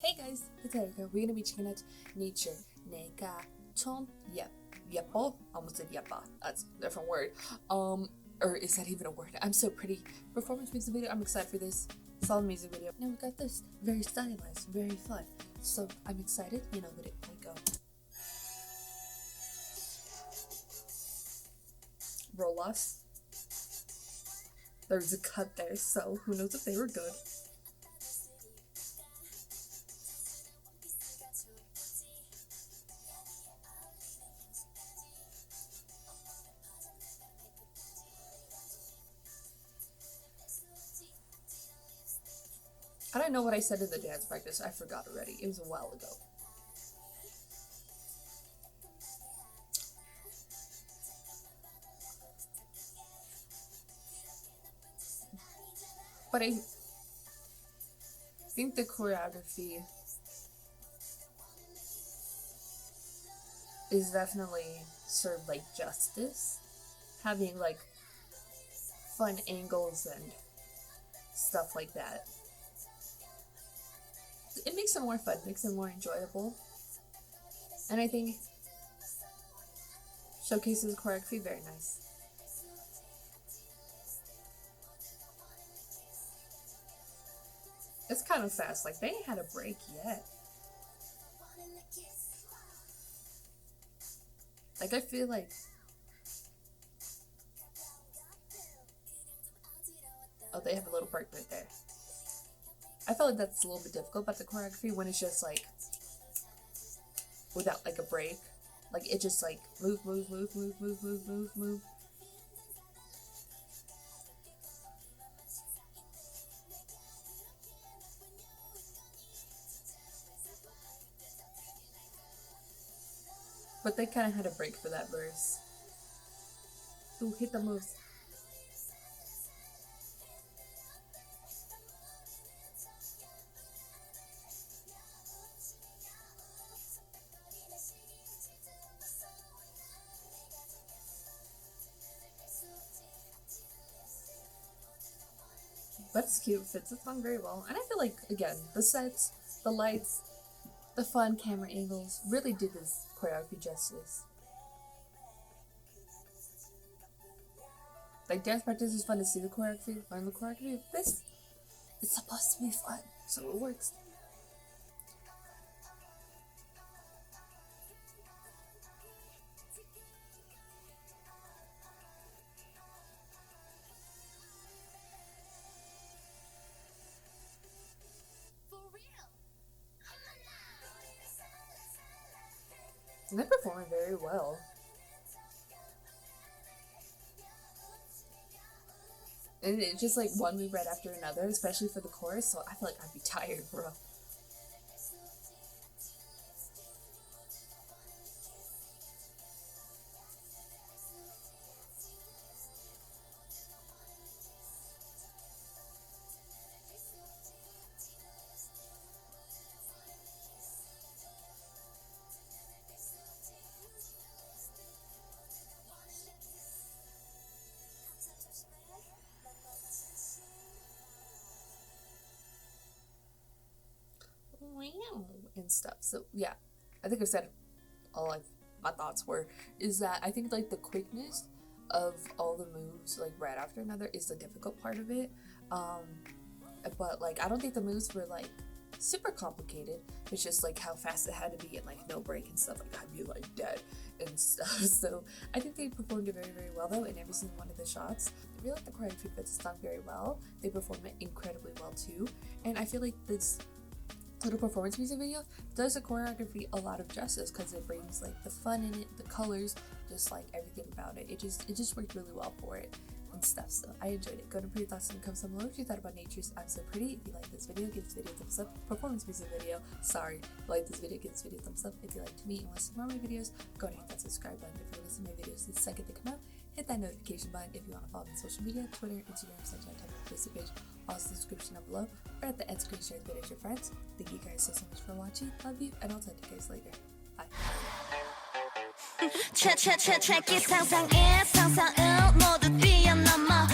Hey guys, it's Erika. We're gonna be checking out nature. 내가 좀 예뻐? Almost said 예뻐. That's a different word. Or is that even a word? I'm so pretty. Performance music video. I'm excited for this. Solid music video. Now we got this. Very stylized, very fun. So I'm excited. You know, let it go. Roll-offs. There was a cut there, so who knows if they were good. I don't know what I said in the dance practice. I forgot already. It was a while ago. But I think the choreography is definitely served like justice. Having like fun angles and stuff like that. It makes it more fun, makes it more enjoyable. And I think showcases choreography very nice. It's kind of fast, like they ain't had a break yet. Like I feel like they have a little break right there. I feel like that's a little bit difficult about the choreography when it's just like without like a break. Like it just like move. But they kind of had a break for that verse. Ooh, hit the moves. But it's cute, fits the song very well. And I feel like, again, the sets, the lights, the fun camera angles really did this choreography justice. Like, dance practice is fun to see the choreography, learn the choreography. This is supposed to be fun, so it works. And they perform very well. And it's just like one move right after another, especially for the chorus, so I feel like I'd be tired, bro. And stuff. So yeah, I think I said all my thoughts is that I think like the quickness of all the moves like right after another is the difficult part of it. But like I don't think the moves were like super complicated. It's just like how fast it had to be and like no break and stuff. Like I'd be like dead and stuff. So I think they performed it very, very well though in every single one of the shots. I really like the choreography fits the song very well. They perform it incredibly well too. And I feel like this little performance music video does the choreography a lot of justice because it brings like the fun in it, the colors, just like everything about it. It just worked really well for it and stuff. So I enjoyed it. Go to put your thoughts in the comments below if you thought about nature's I'm so pretty. If you like this video, give this video a thumbs up. Performance music video. Sorry. If you like this video, give this video a thumbs up. If you liked me and want to see more of my videos, go ahead and hit that subscribe button if you want to see my videos the second they come out. Hit that notification button if you want to follow me on social media, Twitter, Instagram, Snapchat, Tumblr, Facebook page. Also, the description down below, or at the end screen, share the video with your friends. Thank you guys so much for watching. Love you, and I'll talk to you guys later. Bye. 최 상상의 상상을 모두 뛰어넘어